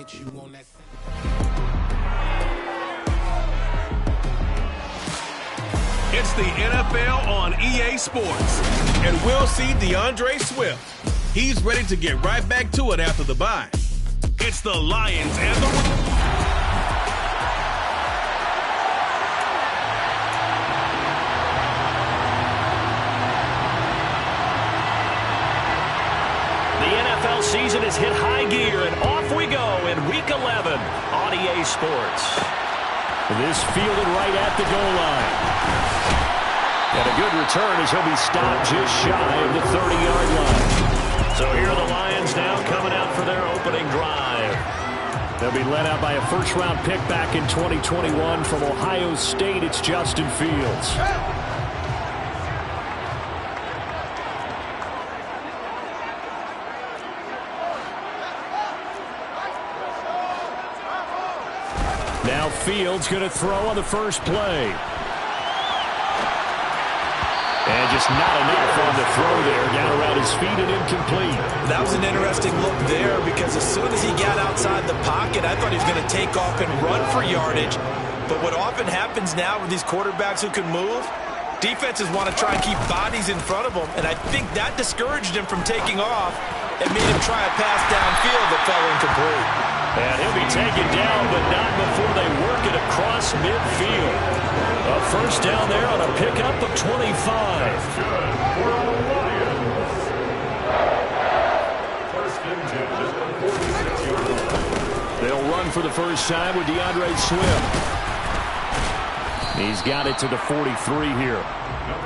It's the NFL on EA Sports, and we'll see DeAndre Swift. He's ready to get right back to it after the bye. It's the Lions and the... The NFL season has hit high gear, and off we go in Week 11 on EA Sports. This fielded right at the goal line. And a good return as he'll be stopped just shy of the 30-yard line. So here are the Lions now coming out for their opening drive. They'll be led out by a first-round pick back in 2021 from Ohio State. It's Justin Fields. Now Fields going to throw on the first play. And just not enough on the throw there. Down around his feet and incomplete. That was an interesting look there because as soon as he got outside the pocket, I thought he was going to take off and run for yardage. But what often happens now with these quarterbacks who can move, defenses want to try and keep bodies in front of them. And I think that discouraged him from taking off and made him try a pass downfield that fell incomplete. And he'll be taken down, but not before they work it across midfield. A first down there on a pickup of 25. They'll run for the first time with DeAndre Swift. He's got it to the 43 here.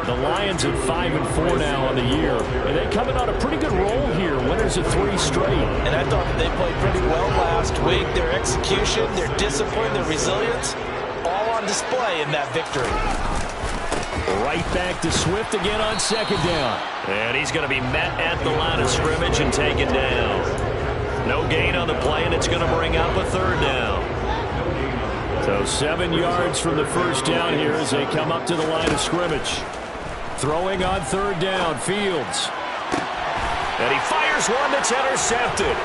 The Lions at 5-4 now on the year. And they coming on a pretty good roll here. Winners of 3 straight. And I thought that they played pretty well last week. Their execution, their discipline, their resilience, all on display in that victory. Right back to Swift again on second down. And he's going to be met at the line of scrimmage and taken down. No gain on the play, and it's going to bring up a third down. So 7 yards from the first down here as they come up to the line of scrimmage. Throwing on third down, Fields. And he fires one that's intercepted.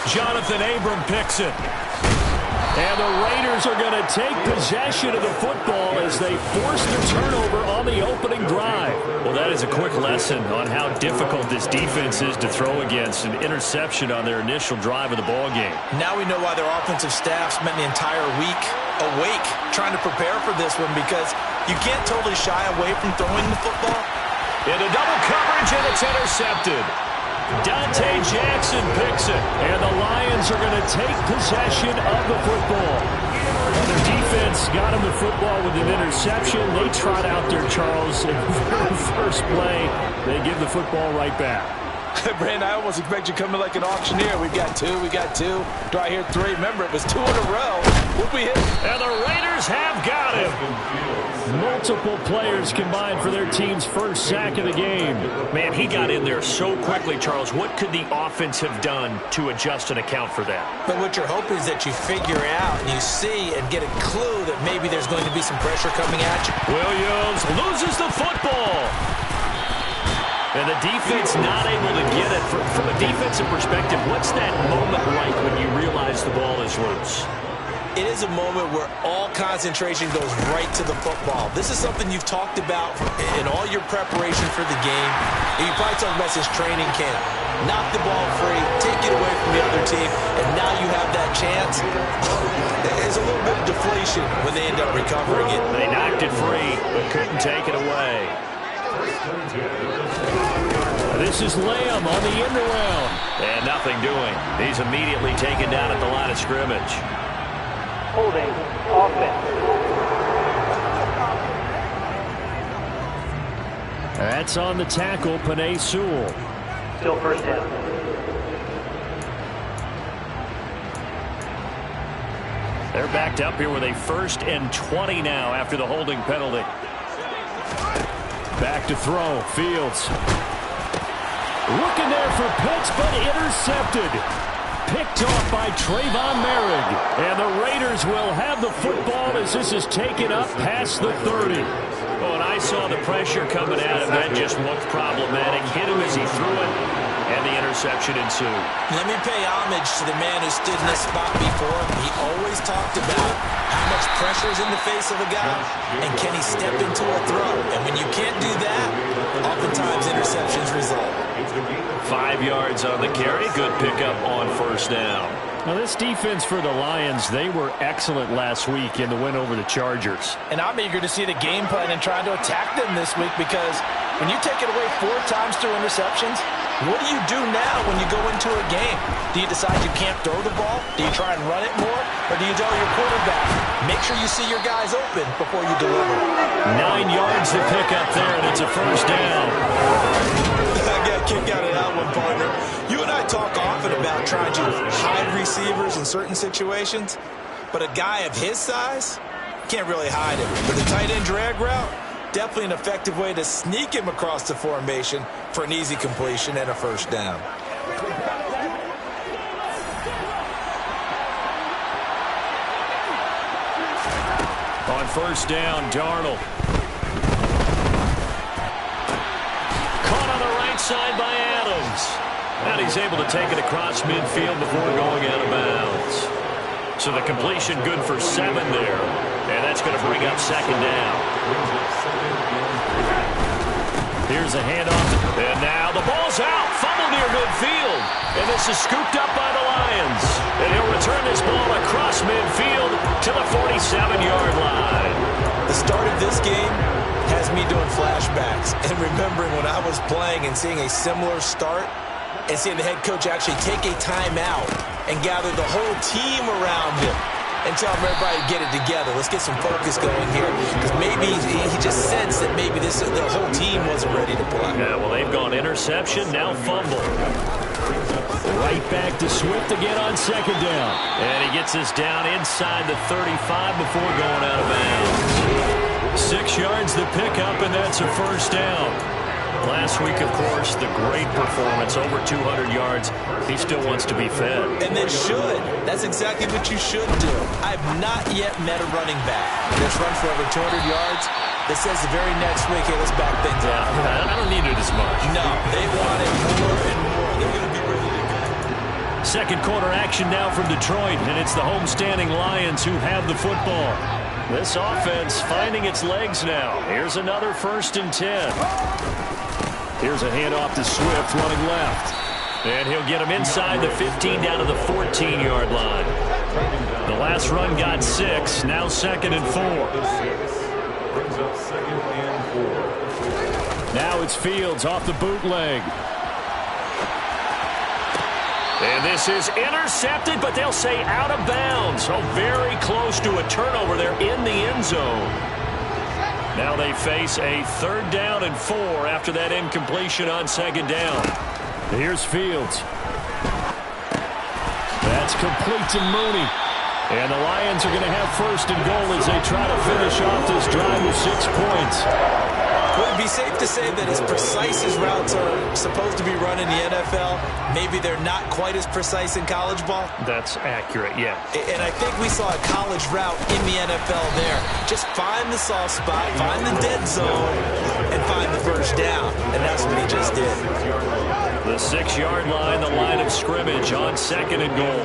Jonathan Abram picks it. And the Raiders are going to take possession of the football as they force the turnover on the opening drive. Well, that is a quick lesson on how difficult this defense is to throw against. An interception on their initial drive of the ballgame. Now we know why their offensive staff spent the entire week awake trying to prepare for this one, because you can't totally shy away from throwing the football. Into double coverage, and it's intercepted. Dante Jackson picks it, and the Lions are going to take possession of the football. And their defense got him the football with an interception. They trot out there, Charles, in the very first play. They give the football right back. Brandon, I almost expect you coming like an auctioneer. We got two. Do I hear 3? Remember, it was 2 in a row. We'll be hit. And the Raiders have got him. Multiple players combined for their team's first sack of the game. Man, he got in there so quickly, Charles. What could the offense have done to adjust and account for that? But what you're hoping is that you figure out and you see and get a clue that maybe there's going to be some pressure coming at you. Williams loses the football. And the defense not able to get it. From a defensive perspective, what's that moment like when you realize the ball is loose? It is a moment where all concentration goes right to the football. This is something you've talked about in all your preparation for the game. And you probably talked about since training camp. Knock the ball free, take it away from the other team, and now you have that chance. There's a little bit of deflation when they end up recovering it. They knocked it free, but couldn't take it away. This is Lamb on the end around. And nothing doing. He's immediately taken down at the line of scrimmage. Holding offense. That's on the tackle, Penei Sewell. Still first down. They're backed up here with a 1st and 20 now after the holding penalty. Back to throw. Fields. Looking there for Pitts, but intercepted. Picked off by Trayvon Merrick. And the Raiders will have the football as this is taken up past the 30. Oh, and I saw the pressure coming at him. That just looked problematic. Hit him as he threw it. and the interception ensued. Let me pay homage to the man who stood in this spot before. He always talked about how much pressure is in the face of a guy, and can he step into a throw. And when you can't do that, oftentimes interceptions result. 5 yards on the carry. Good pickup on first down. Now, this defense for the Lions, they were excellent last week in the win over the Chargers. And I'm eager to see the game plan and trying to attack them this week, because when you take it away 4 times through interceptions, what do you do now when you go into a game? Do you decide you can't throw the ball? Do you try and run it more? Or do you tell your quarterback, make sure you see your guys open before you deliver? 9 yards to pick up there, and it's a first down. I got a kick out of that one, partner. You and I talk often about trying to hide receivers in certain situations, but a guy of his size can't really hide him. With a tight end drag route, definitely an effective way to sneak him across the formation for an easy completion and a first down. On first down, Darnold. Caught on the right side by Adams. And he's able to take it across midfield before going out of bounds. So the completion good for 7 there. And that's going to bring up second down. Here's a handoff. And now the ball's out. Fumble near midfield. And this is scooped up by the Lions. And he'll return this ball across midfield to the 47-yard line. The start of this game has me doing flashbacks and remembering when I was playing and seeing a similar start and seeing the head coach actually take a timeout and gather the whole team around him and tell everybody to get it together. Let's get some focus going here, because maybe he just sensed that maybe the whole team wasn't ready to play. Yeah, well, they've gone interception, now fumble. Right back to Swift again on second down. And he gets this down inside the 35 before going out of bounds. 6 yards to pick up, and that's a first down. Last week, of course, the great performance, over 200 yards. He still wants to be fed. And they should. That's exactly what you should do. I've not yet met a running back that's run for over 200 yards that says the very next week, hey, let's back things up. I don't need it as much. No, they want it more and more. They're going to be ready to go. Second quarter action now from Detroit, and it's the homestanding Lions who have the football. This offense finding its legs now. Here's another 1st and 10. Here's a handoff to Swift running left. And he'll get him inside the 15 down to the 14-yard line. The last run got 6, now 2nd and 4. Now it's Fields off the bootleg. And this is intercepted, but they'll say out of bounds. Oh, very close to a turnover there in the end zone. Now they face a 3rd down and 4 after that incompletion on 2nd down. Here's Fields. That's complete to Mooney. And the Lions are going to have 1st and goal as they try to finish off this drive with 6 points. Would it be safe to say that as precise as routes are supposed to be run in the NFL, maybe they're not quite as precise in college ball? That's accurate, yeah. And I think we saw a college route in the NFL there. Just find the soft spot, find the dead zone, and find the first down. And that's what he just did. The 6-yard line, the line of scrimmage on 2nd and goal.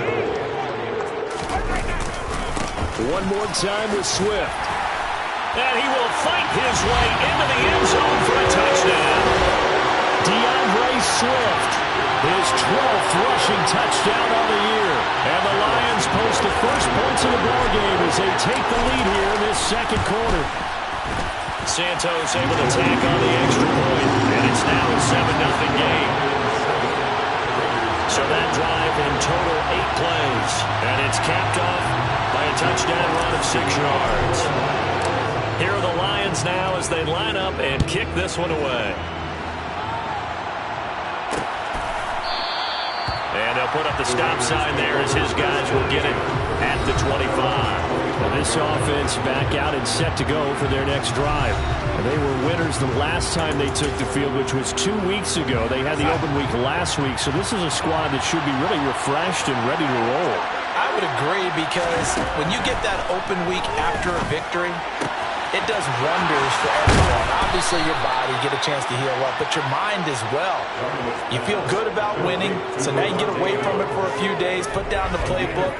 One more time with Swift. And he will fight his way into the end zone for a touchdown. DeAndre Swift, his 12th rushing touchdown on the year. And the Lions post the first points of the ballgame as they take the lead here in this 2nd quarter. Santos able to tack on the extra point, and it's now a 7-0 game. So that drive in total 8 plays, and it's capped off by a touchdown run of 6 yards. Here are the Lions now as they line up and kick this one away. And they'll put up the stop sign there as his guys will get it at the 25. Well, this offense back out and set to go for their next drive. And they were winners the last time they took the field, which was 2 weeks ago. They had the open week last week, so this is a squad that should be really refreshed and ready to roll. I would agree, because when you get that open week after a victory, It does wonders for everyone. Obviously, your body, get a chance to heal up, but your mind as well. You feel good about winning, so now you get away from it for a few days, put down the playbook,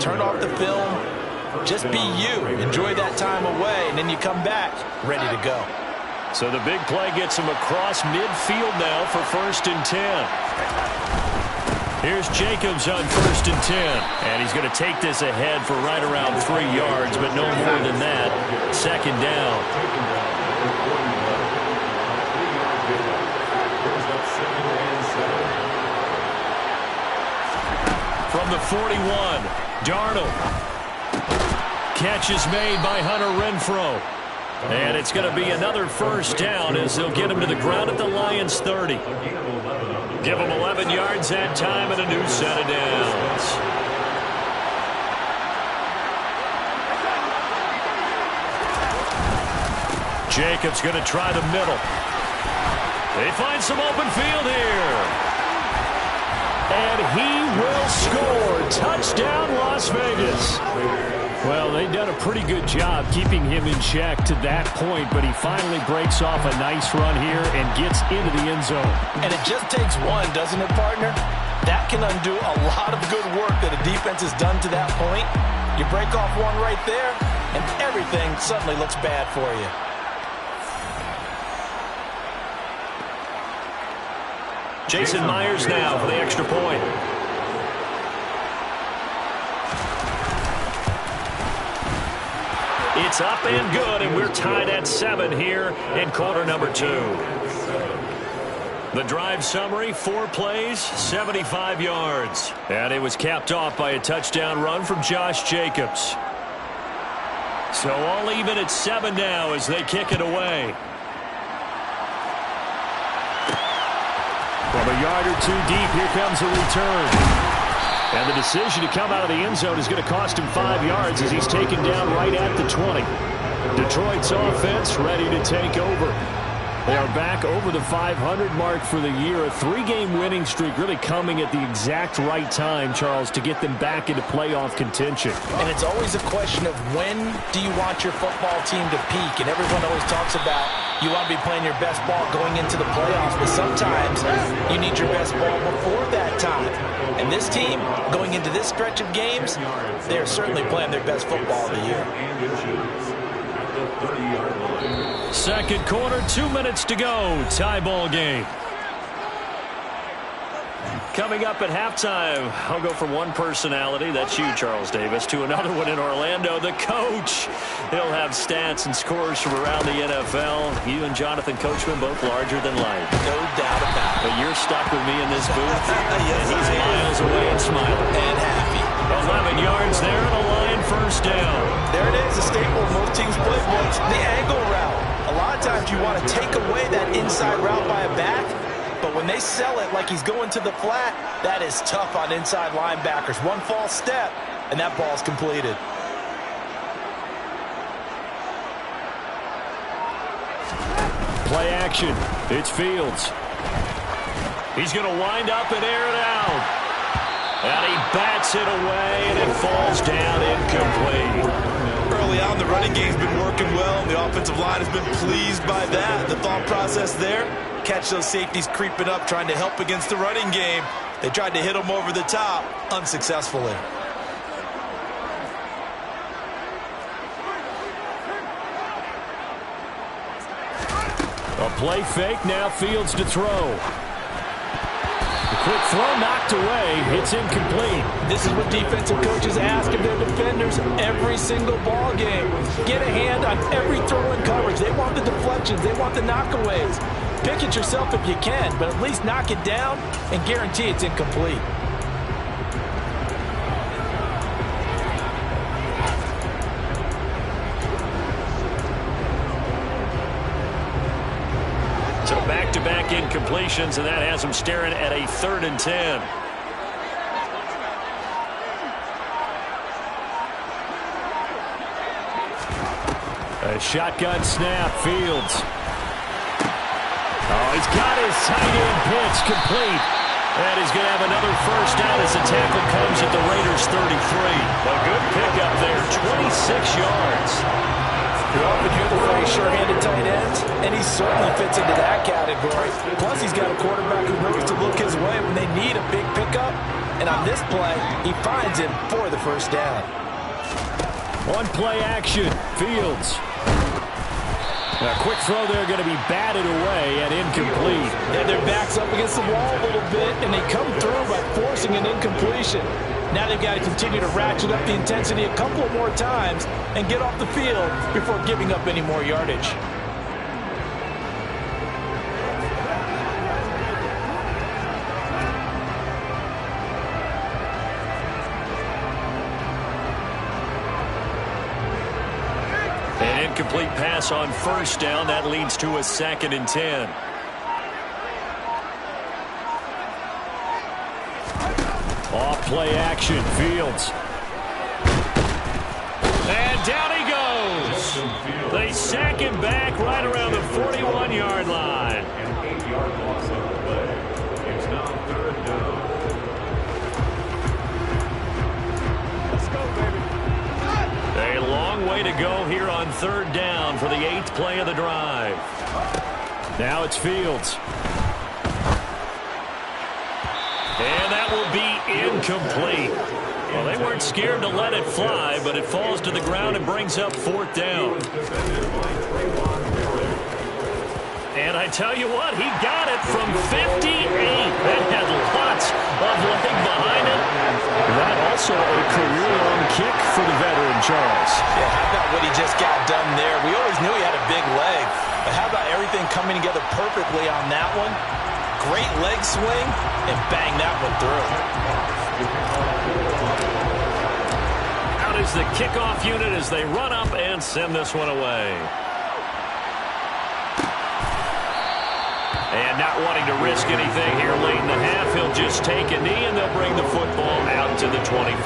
turn off the film, just be you. Enjoy that time away, and then you come back ready to go. So the big play gets him across midfield now for 1st and 10. Here's Jacobs on 1st and 10. And he's going to take this ahead for right around 3 yards, but no more than that. 2nd down. From the 41, Darnold. Catch is made by Hunter Renfrow. And it's going to be another 1st down as they'll get him to the ground at the Lions' 30. Give him 11 yards that time and a new set of downs. Jacobs going to try the middle. They find some open field here. And he will score. Touchdown, Las Vegas. Well, they've done a pretty good job keeping him in check to that point, but he finally breaks off a nice run here and gets into the end zone. And it just takes one, doesn't it, partner? That can undo a lot of good work that a defense has done to that point. You break off one right there, and everything suddenly looks bad for you. Jason Myers now for the extra point. It's up and good, and we're tied at 7 here in quarter number 2. The drive summary, 4 plays, 75 yards. And it was capped off by a touchdown run from Josh Jacobs. So all even at 7 now as they kick it away. From a yard or 2 deep, here comes a return. And the decision to come out of the end zone is going to cost him 5 yards as he's taken down right at the 20. Detroit's offense ready to take over. They are back over the 500 mark for the year. A 3-game winning streak really coming at the exact right time, Charles, to get them back into playoff contention. And it's always a question of when do you want your football team to peak? And everyone always talks about you want to be playing your best ball going into the playoffs, but sometimes you need your best ball before that time. And this team, going into this stretch of games, they're certainly playing their best football of the year. Second quarter, 2 minutes to go. Tie ball game. Coming up at halftime, I'll go from one personality, that's you, Charles Davis, to another one in Orlando, the coach. He'll have stats and scores from around the NFL. You and Jonathan Coachman both larger than life. No doubt about it. But you're stuck with me in this booth, yes, and he's miles away and smiling. And happy. 11 yards there and a Lion 1st down. There it is, a staple of most teams' playbooks, the angle route. A lot of times you want to take away that inside route by a back, but when they sell it like he's going to the flat, that is tough on inside linebackers. One false step, and that ball's completed. Play action. It's Fields. He's going to wind up and air it out. And he bats it away, and it falls down incomplete. Early on, the running game's been working well, and the offensive line has been pleased by that. The thought process there, catch those safeties creeping up, trying to help against the running game. They tried to hit them over the top, unsuccessfully. A play fake, now Fields to throw. The quick throw knocked away, it's incomplete. This is what defensive coaches ask of their defenders every single ball game. Get a hand on every throw in coverage. They want the deflections, they want the knockaways. Pick it yourself if you can, but at least knock it down and guarantee it's incomplete. So back-to-back incompletions, and that has him staring at a 3rd and 10. A shotgun snap, Fields. Oh, he's got his tight end pitch complete. And he's going to have another 1st down as the tackle comes at the Raiders' 33. A good pickup there, 26 yards. You often hear the phrase sure-handed tight ends, and he certainly fits into that category. Plus, he's got a quarterback who knows to look his way when they need a big pickup. And on this play, he finds him for the first down. On play action, Fields. A quick throw there going to be batted away and incomplete. And their back's up against the wall a little bit, and they come through by forcing an incompletion. Now they've got to continue to ratchet up the intensity a couple of more times and get off the field before giving up any more yardage. An incomplete pass on first down. That leads to a 2nd and 10. Off play action, Fields. And down he goes. They sack him back right around the 41-yard line. An 8-yard loss on the play. It's now 3rd down. Let's go, baby. A long way to go here on 3rd down for the 8th play of the drive. Now it's Fields. And that will be incomplete. Well, they weren't scared to let it fly, but it falls to the ground and brings up 4th down. And I tell you what, he got it from 58. That had lots of leg behind it. That also a career-long kick for the veteran, Charles. Yeah, how about what he just got done there? We always knew he had a big leg, but how about everything coming together perfectly on that one? Great leg swing, and bang that one through. Out is the kickoff unit as they run up and send this one away. And not wanting to risk anything here late in the half, he'll just take a knee and they'll bring the football out to the 25.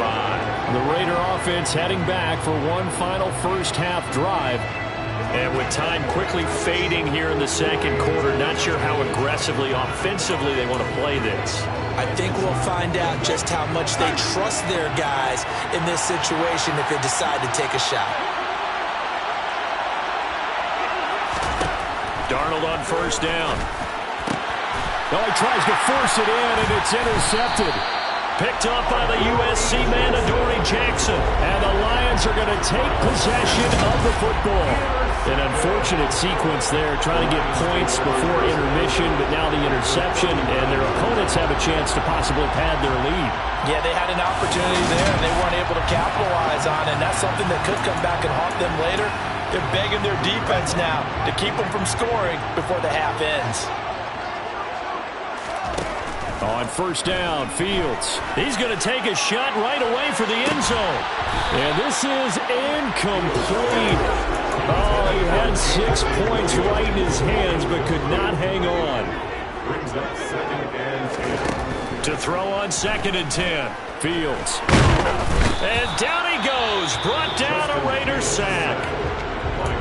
The Raider offense heading back for one final first-half drive. And with time quickly fading here in the 2nd quarter, not sure how aggressively, offensively they want to play this. I think we'll find out just how much they trust their guys in this situation if they decide to take a shot. Darnold on 1st down. Oh, he tries to force it in, and it's intercepted. Picked up by the USC man, Adoree Jackson. And the Lions are going to take possession of the football. An unfortunate sequence there, trying to get points before intermission, but now the interception, and their opponents have a chance to possibly pad their lead. Yeah, they had an opportunity there, and they weren't able to capitalize on it, and that's something that could come back and haunt them later. They're begging their defense now to keep them from scoring before the half ends. On 1st down, Fields. He's going to take a shot right away for the end zone. And this is incomplete. Oh, he had 6 points right in his hands, but could not hang on. Brings up 2nd and 10. To throw on 2nd and 10. Fields. And down he goes. Brought down a Raider sack.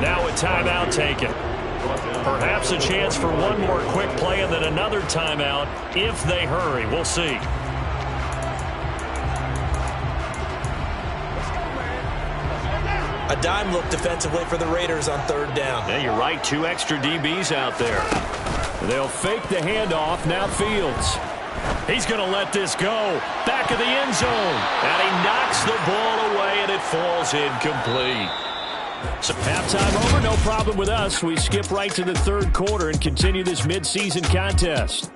Now a timeout taken. Perhaps a chance for one more quick play and then another timeout if they hurry. We'll see. A dime look defensively for the Raiders on 3rd down. Yeah, you're right. 2 extra DBs out there. They'll fake the handoff. Now Fields. He's going to let this go. Back of the end zone. And he knocks the ball away, and it falls incomplete. So halftime over, no problem with us. We skip right to the 3rd quarter and continue this midseason contest.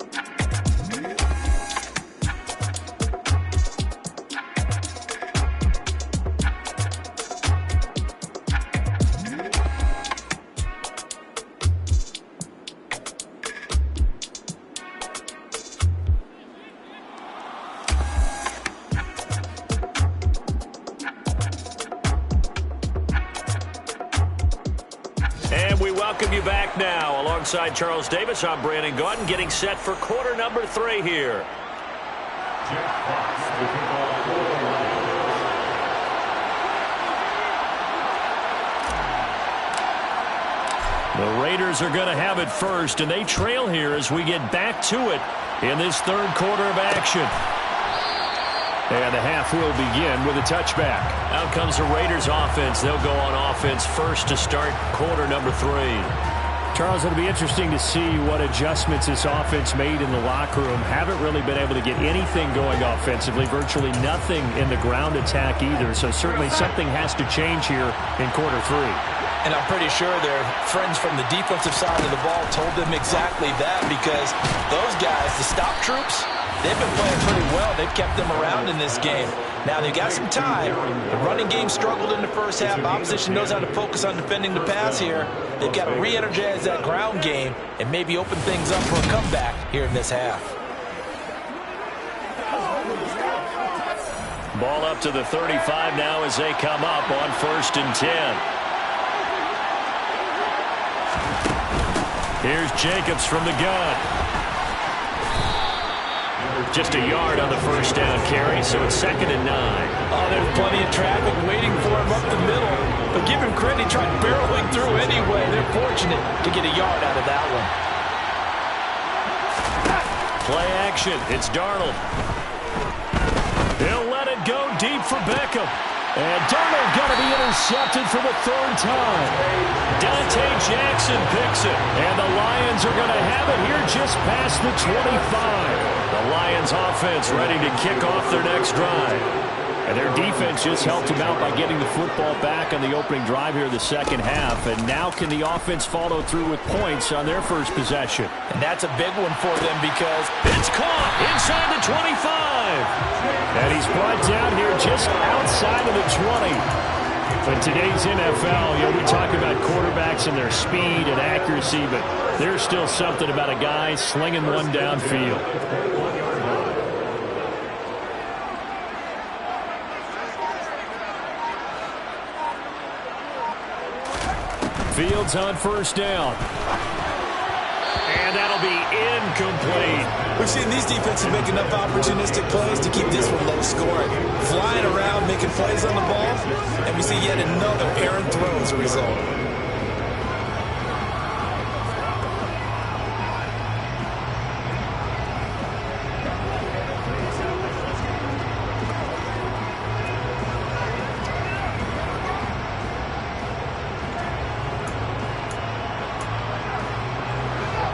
Welcome you back now. Alongside Charles Davis, I'm Brandon Gaudin, getting set for quarter number 3 here. The Raiders are going to have it first, and they trail here as we get back to it in this 3rd quarter of action. And the half will begin with a touchback. Out comes the Raiders offense. They'll go on offense first to start quarter number 3. Charles, it'll be interesting to see what adjustments this offense made in the locker room. Haven't really been able to get anything going offensively, virtually nothing in the ground attack either. So certainly something has to change here in quarter 3. And I'm pretty sure their friends from the defensive side of the ball told them exactly that, because those guys, the stop troops, they've been playing pretty well. They've kept them around in this game. Now, they've got some time. The running game struggled in the first half. Opposition knows how to focus on defending the pass here. They've got to re-energize that ground game and maybe open things up for a comeback here in this half. Ball up to the 35 now as they come up on 1st and 10. Here's Jacobs from the gun. Just a yard on the first down carry, so it's 2nd and 9. Oh, there's plenty of traffic waiting for him up the middle. But give him credit, he tried barreling through anyway. They're fortunate to get a yard out of that one. Play action. It's Darnold. He'll let it go deep for Beckham. And Darnold going to be intercepted for the 3rd time. Dante Jackson picks it. And the Lions are going to have it here just past the 25. The Lions offense ready to kick off their next drive. And their defense just helped them out by getting the football back on the opening drive here in the second half. And now can the offense follow through with points on their first possession? And that's a big one for them, because it's caught inside the 25. And he's brought down here just outside of the 20. But today's NFL, we talk about quarterbacks and their speed and accuracy, but there's still something about a guy slinging one downfield. Fields on 1st down. And that'll be incomplete. We've seen these defenses make enough opportunistic plays to keep this one low scoring. Flying around, making plays on the ball, and we see yet another errant throw as a result.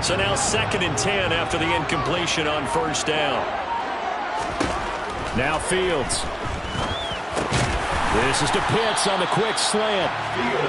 So now 2nd and 10 after the incompletion on 1st down. Now Fields. This is to Pitts on the quick slant.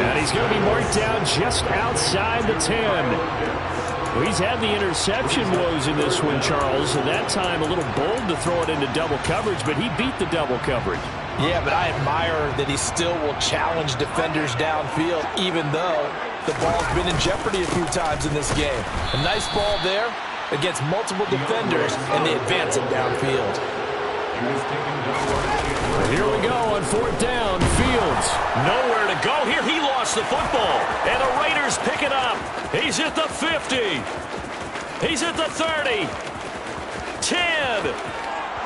And he's going to be marked down just outside the 10. Well, he's had the interception woes in this one, Charles. And that time a little bold to throw it into double coverage, but he beat the double coverage. Yeah, but I admire that he still will challenge defenders downfield, even though the ball's been in jeopardy a few times in this game. A nice ball there against multiple defenders, and they advance it downfield. Here we go on 4th down. Fields. Nowhere to go here. He lost the football. And the Raiders pick it up. He's at the 50. He's at the 30. 10.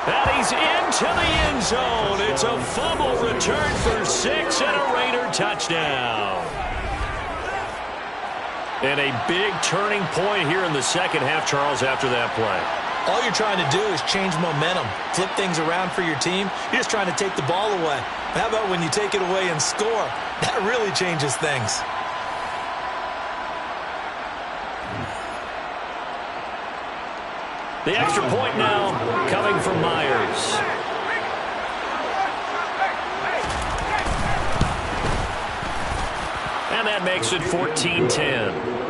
And he's into the end zone. It's a fumble return for 6 and a Raider touchdown. And a big turning point here in the second half, Charles, after that play. All you're trying to do is change momentum, flip things around for your team. You're just trying to take the ball away. How about when you take it away and score? That really changes things. The extra point now coming from Myers. And that makes it 14-10.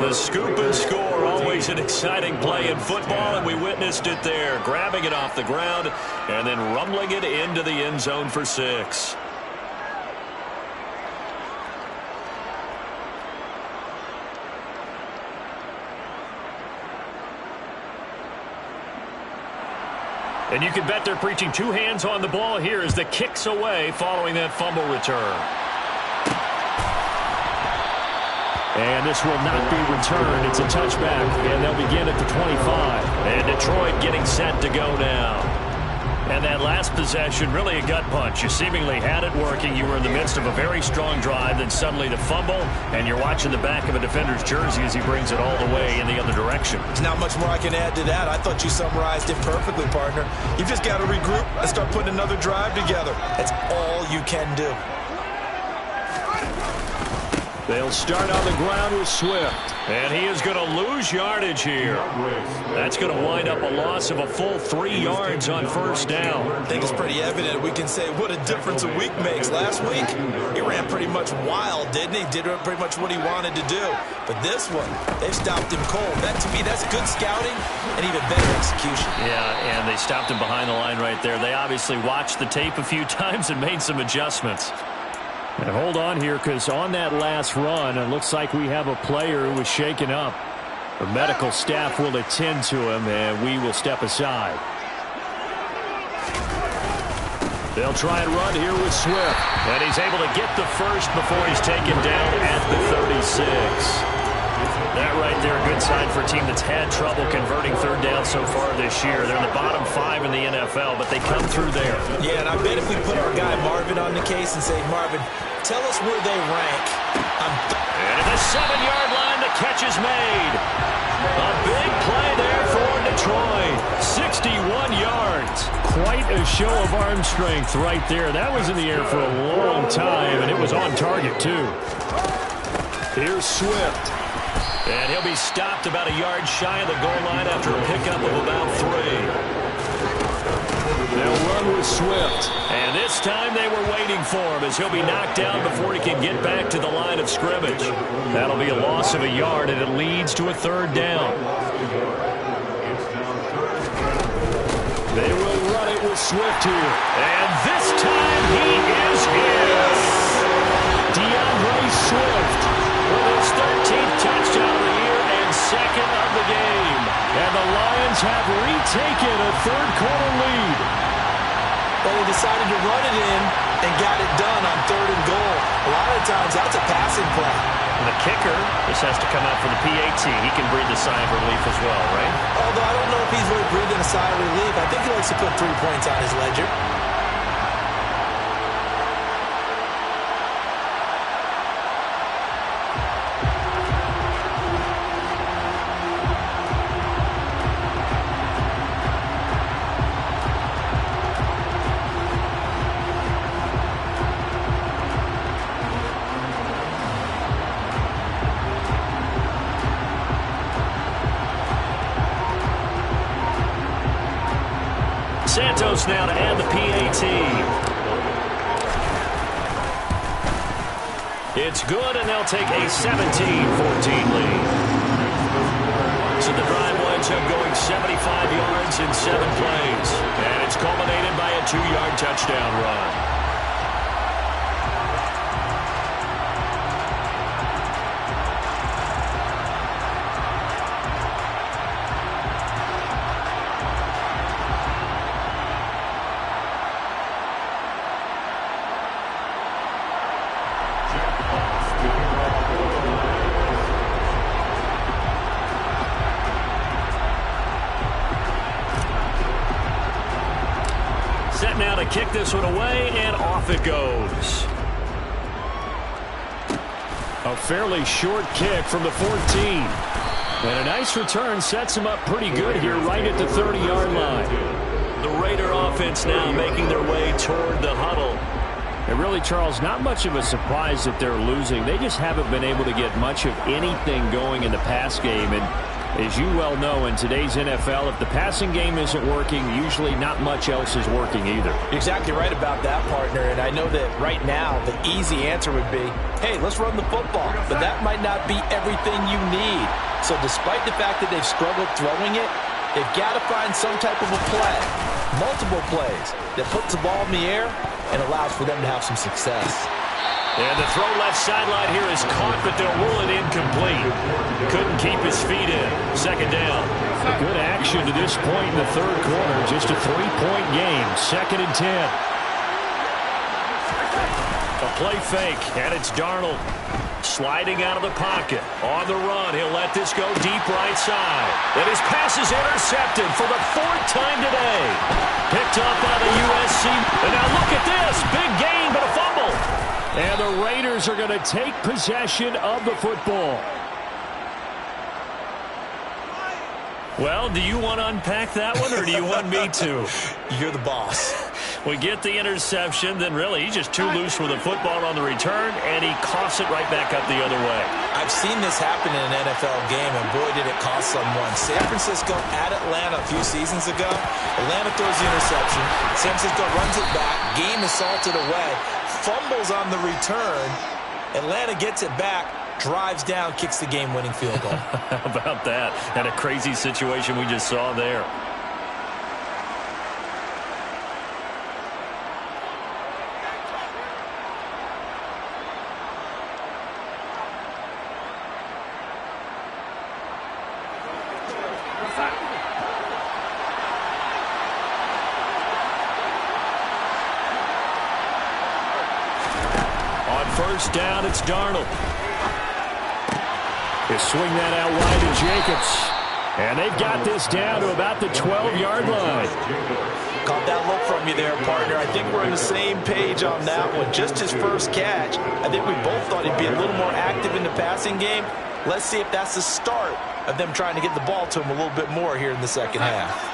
The scoop and score, always an exciting play in football, and we witnessed it there, grabbing it off the ground and then rumbling it into the end zone for 6. And you can bet they're preaching 2 hands on the ball here as the kick's away following that fumble return. And this will not be returned. It's a touchback, and they'll begin at the 25. And Detroit getting set to go now. And that last possession, really a gut punch. You seemingly had it working. You were in the midst of a very strong drive, then suddenly the fumble, and you're watching the back of a defender's jersey as he brings it all the way in the other direction. There's not much more I can add to that. I thought you summarized it perfectly, partner. You've just got to regroup and start putting another drive together. That's all you can do. They'll start on the ground with Swift. And he is going to lose yardage here. That's going to wind up a loss of a full 3 yards on first down. I think it's pretty evident. We can say what a difference a week makes. Last week, he ran pretty much wild, didn't he? Did pretty much what he wanted to do. But this one, they've stopped him cold. That, to me, that's good scouting and even better execution. Yeah, and they stopped him behind the line right there. They obviously watched the tape a few times and made some adjustments. And hold on here, because on that last run, it looks like we have a player who was shaken up. The medical staff will attend to him, and we will step aside. They'll try and run here with Swift. And he's able to get the first before he's taken down at the 36. That right there, a good sign for a team that's had trouble converting third down so far this year. They're in the bottom 5 in the NFL, but they come through there. Yeah, and I bet if we put our guy Marvin on the case and say, Marvin, tell us where they rank. And at the 7-yard line, the catch is made. A big play there for Detroit. 61 yards. Quite a show of arm strength right there. That was in the air for a long time, and it was on target, too. Here's Swift. And he'll be stopped about a yard shy of the goal line after a pickup of about 3. They'll run with Swift. And this time they were waiting for him as he'll be knocked down before he can get back to the line of scrimmage. That'll be a loss of a yard, and it leads to a third down. They will run it with Swift here. And this time he is in. DeAndre Swift with his 13th touchdown of the year and second of the game. And the Lions have retaken a third-quarter lead. Well, they decided to run it in and got it done on 3rd and goal. A lot of times, that's a passing play. And the kicker just has to come out for the PAT. He can breathe a sigh of relief as well, right? Although I don't know if he's really breathing a sigh of relief. I think he likes to put 3 points on his ledger. Santos now to add the PAT. It's good, and they'll take a 17-14 lead. So the drive winds up going 75 yards in 7 plays. And it's culminated by a 2-yard touchdown run. Set now to kick this one away, and off it goes. A fairly short kick from the 14. And a nice return sets him up pretty good here right at the 30-yard line. The Raider offense now making their way toward the huddle. And really, Charles, not much of a surprise that they're losing. They just haven't been able to get much of anything going in the pass game. And as you well know, in today's NFL, if the passing game isn't working, usually not much else is working either. You're exactly right about that, partner. And I know that right now the easy answer would be, hey, let's run the football. But that might not be everything you need. So despite the fact that they've struggled throwing it, they've got to find some type of a play, multiple plays, that puts the ball in the air and allows for them to have some success. And the throw left sideline here is caught, but they'll rule it incomplete. Couldn't keep his feet in. Second down. A good action to this point in the third quarter. Just a 3-point game. 2nd and 10. A play fake, and it's Darnold. sliding out of the pocket. On the run, he'll let this go deep right side. And his pass is intercepted for the 4th time today. Picked up by the USC. And now look at this. Big gain, but a fumble. And the Raiders are going to take possession of the football. Well, do you want to unpack that one, or do you want me to? You're the boss. We get the interception, then really he's just too loose with the football on the return, and he coughs it right back up the other way. I've seen this happen in an NFL game, and boy, did it cost someone. San Francisco at Atlanta a few seasons ago. Atlanta throws the interception. San Francisco runs it back. Game is salted away. Fumbles on the return. Atlanta gets it back. Drives down, kicks the game-winning field goal. How about that? And a crazy situation we just saw there. On first down, it's Darnold. They swing that out wide to Jacobs. And they've got this down to about the 12-yard line. Caught that look from you there, partner. I think we're on the same page on that one. Just his first catch. I think we both thought he'd be a little more active in the passing game. Let's see if that's the start of them trying to get the ball to him a little bit more here in the second half.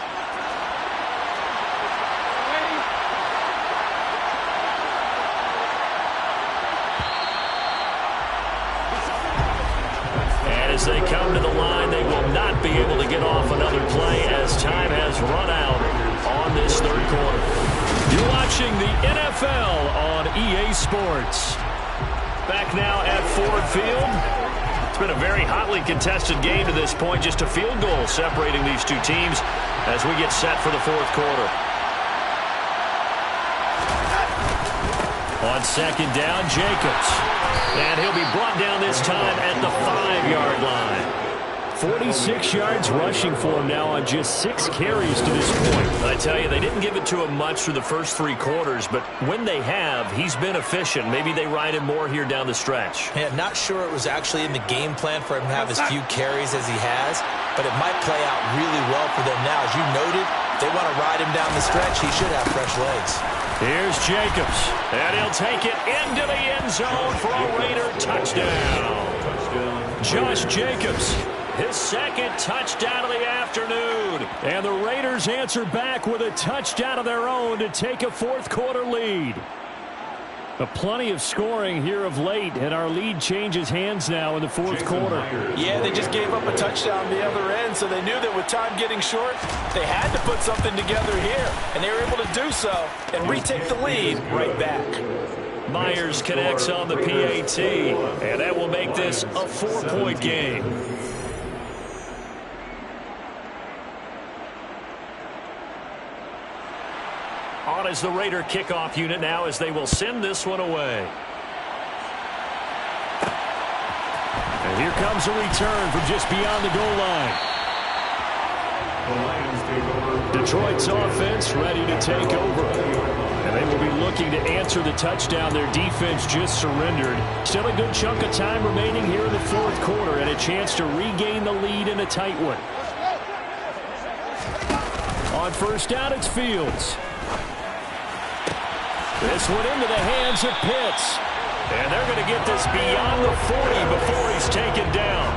As they come to the line, they will not be able to get off another play as time has run out on this third quarter. You're watching the NFL on EA Sports. Back now at Ford Field. It's been a very hotly contested game to this point. Just a field goal separating these two teams as we get set for the fourth quarter. On second down, Jacobs. And he'll be brought down this time at the 5-yard line. 46 yards rushing for him now on just 6 carries to this point. I tell you, they didn't give it to him much through the first 3 quarters, but when they have, he's been efficient. Maybe they ride him more here down the stretch. Yeah, not sure it was actually in the game plan for him to have as few carries as he has, but it might play out really well for them now. As you noted, if they want to ride him down the stretch, he should have fresh legs. Here's Jacobs, and he'll take it into the end zone for a Raider touchdown. Josh Jacobs, his second touchdown of the afternoon. And the Raiders answer back with a touchdown of their own to take a fourth-quarter lead. Plenty of scoring here of late, and our lead changes hands now in the fourth quarter. Yeah, they just gave up a touchdown the other end, so they knew that with time getting short, they had to put something together here, and they were able to do so and retake the lead right back. Myers connects on the PAT, and that will make this a 4-point game. On is the Raider kickoff unit now as they will send this one away. And here comes a return from just beyond the goal line. Detroit's offense ready to take over. And they will be looking to answer the touchdown their defense just surrendered. Still a good chunk of time remaining here in the fourth quarter and a chance to regain the lead in a tight one. On first down, it's Fields. This one into the hands of Pitts. And they're going to get this beyond the 40 before he's taken down.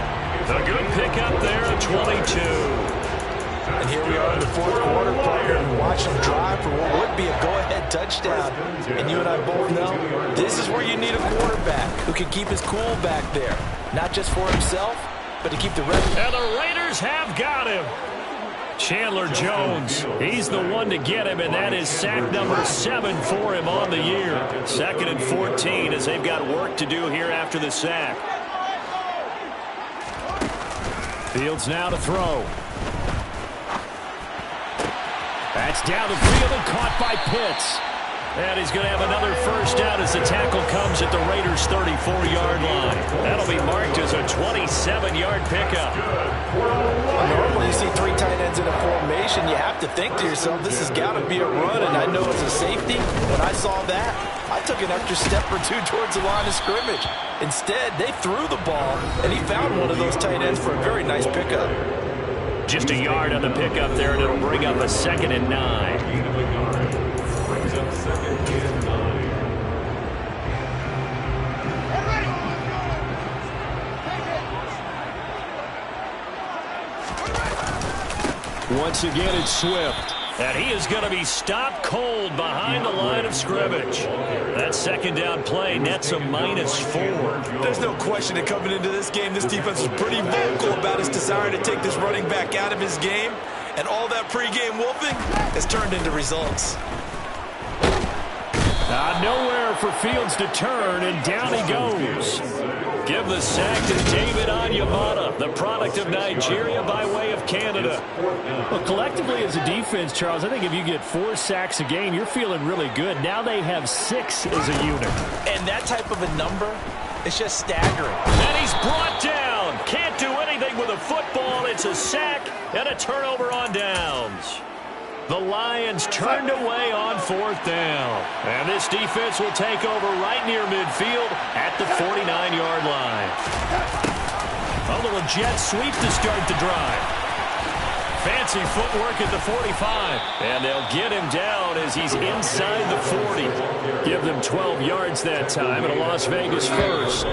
A good pickup there at 22. And here we are in the fourth quarter, partner, and watch him drive for what would be a go-ahead touchdown. And you and I both know this is where you need a quarterback who can keep his cool back there. Not just for himself, but to keep the rest. And the Raiders have got him. Chandler Jones, he's the one to get him, and that is sack number 7 for him on the year. 2nd and 14 as they've got work to do here after the sack. Fields now to throw. That's down the field and caught by Pitts. And he's going to have another first down as the tackle comes at the Raiders' 34-yard line. That'll be marked as a 27-yard pickup. Normally you see three tight ends in a formation, you have to think to yourself, this has got to be a run, and I know it's a safety. When I saw that, I took an extra step or two towards the line of scrimmage. Instead, they threw the ball, and he found one of those tight ends for a very nice pickup. Just a yard on the pickup there, and it'll bring up a 2nd and 9. Once again, it's Swift. And he is going to be stopped cold behind the line of scrimmage. That 2nd down play nets a -4. There's no question that coming into this game, this defense is pretty vocal about its desire to take this running back out of his game. And all that pregame wolfing has turned into results. Nowhere for Fields to turn, and down he goes. Give the sack to David Onyemata, the product of Nigeria by way of Canada. Well, collectively as a defense, Charles, I think if you get 4 sacks a game, you're feeling really good. Now they have 6 as a unit. And that type of a number is just staggering. And he's brought down. Can't do anything with a football. It's a sack and a turnover on downs. The Lions turned away on 4th down. And this defense will take over right near midfield at the 49-yard line. A little jet sweep to start the drive. Fancy footwork at the 45. And they'll get him down as he's inside the 40. Give them 12 yards that time, and a Las Vegas first.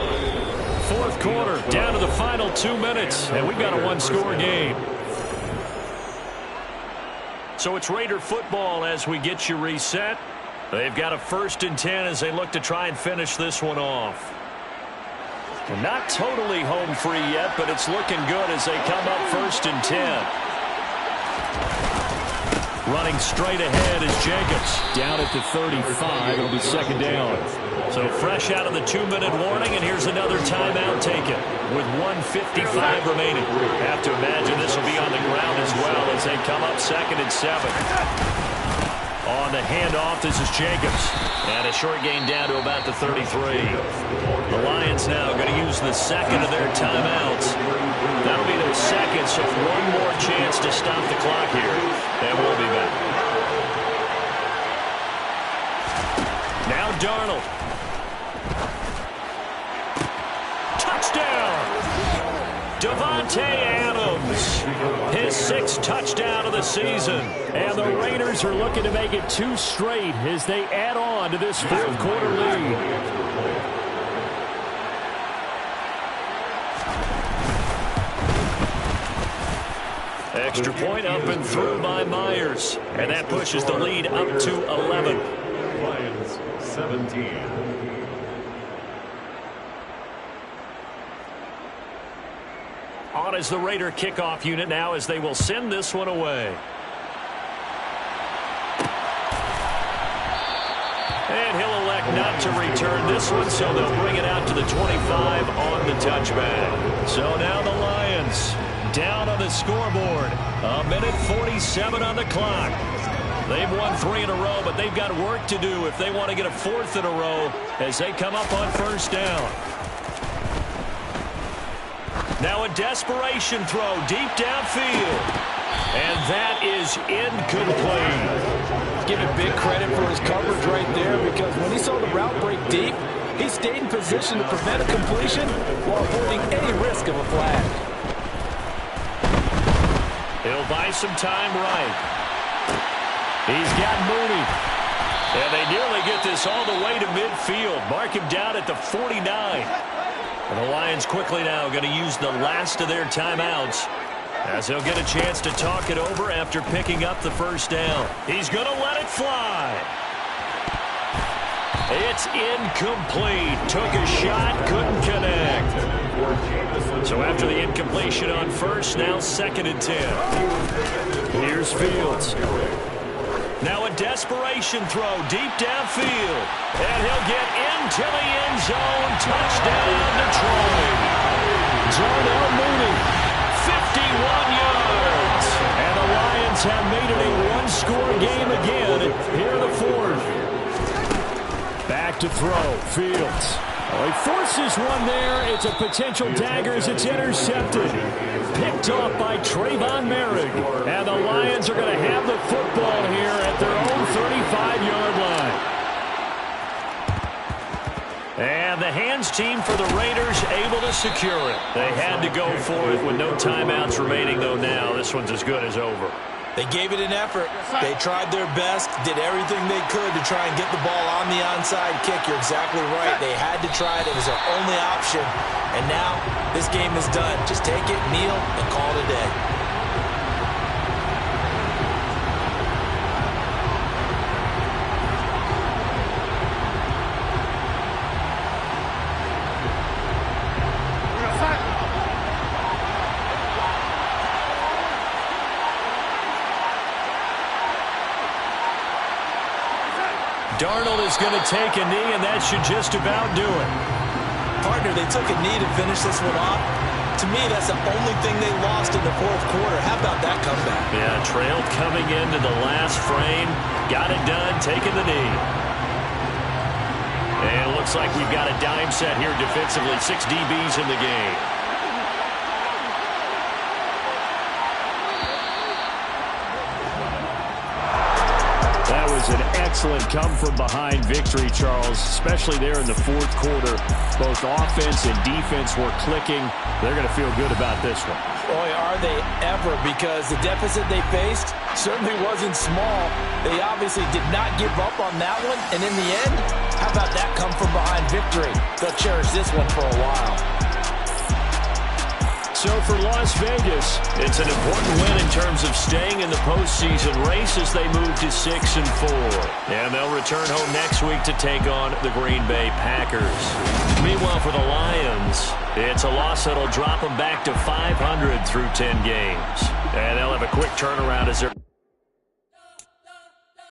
4th quarter, down to the final 2 minutes, and we've got a 1-score game. So it's Raider football as we get you reset. They've got a 1st and 10 as they look to try and finish this one off. Not totally home free yet, but it's looking good as they come up 1st and 10. Running straight ahead is Jacobs. Down at the 35. It'll be 2nd down. So fresh out of the 2-minute warning, and here's another timeout taken with 1:55 remaining. Have to imagine this will be on the ground as well as they come up 2nd and 7. On the handoff, this is Jacobs. And a short gain down to about the 33. The Lions now going to use the 2nd of their timeouts. That'll be their 2nd, so one more chance to stop the clock here. And we'll be back. Now Darnold. Touchdown! Davante Adams, his 6th touchdown of the season. And the Raiders are looking to make it 2 straight as they add on to this 4th quarter lead. Extra point up and through by Myers. And that pushes the lead up to 11. Lions 17. On as the Raider kickoff unit now as they will send this one away. And he'll elect not to return this one, so they'll bring it out to the 25 on the touchback. So now the Lions down on the scoreboard. 1:47 on the clock. They've won 3 in a row, but they've got work to do if they want to get a 4th in a row as they come up on 1st down. Now a desperation throw deep downfield. And that is incomplete. Give him big credit for his coverage right there, because when he saw the route break deep, he stayed in position to prevent a completion while avoiding any risk of a flag. He'll buy some time right. He's got Mooney. And they nearly get this all the way to midfield. Mark him down at the 49. And the Lions quickly now going to use the last of their timeouts as they'll get a chance to talk it over after picking up the 1st down. He's going to let it fly. It's incomplete. Took a shot, couldn't connect. So after the incompletion on 1st, now 2nd and 10. Here's Fields. Now a desperation throw deep downfield. And he'll get into the end zone. Touchdown, Detroit. Darnell Mooney, 51 yards. And the Lions have made it a 1-score game again here in the 4th. Back to throw. Fields. Oh, he forces one there. It's a potential dagger as it's intercepted. Picked off by Trayvon Merrick. And the Lions are going to have the football here at their own 35-yard line. And the hands team for the Raiders able to secure it. They had to go for it with no timeouts remaining, though now. This one's as good as over. They gave it an effort. They tried their best, did everything they could to try and get the ball on the onside kick. You're exactly right. They had to try it. It was their only option. And now this game is done. Just take it, kneel, and call it a day. Darnold is going to take a knee, and that should just about do it. Partner, they took a knee to finish this one off. To me, that's the only thing they lost in the fourth quarter. How about that comeback? Yeah, trailed coming into the last frame. Got it done, taking the knee. And it looks like we've got a dime set here defensively. 6 DBs in the game. That was an excellent come-from-behind victory, Charles, especially there in the fourth quarter. Both offense and defense were clicking. They're going to feel good about this one. Boy, are they ever, because the deficit they faced certainly wasn't small. They obviously did not give up on that one, and in the end, how about that come-from-behind victory? They'll cherish this one for a while. So for Las Vegas, it's an important win in terms of staying in the postseason race as they move to 6-4. And they'll return home next week to take on the Green Bay Packers. Meanwhile, for the Lions, it's a loss that'll drop them back to 500 through 10 games. And they'll have a quick turnaround as they're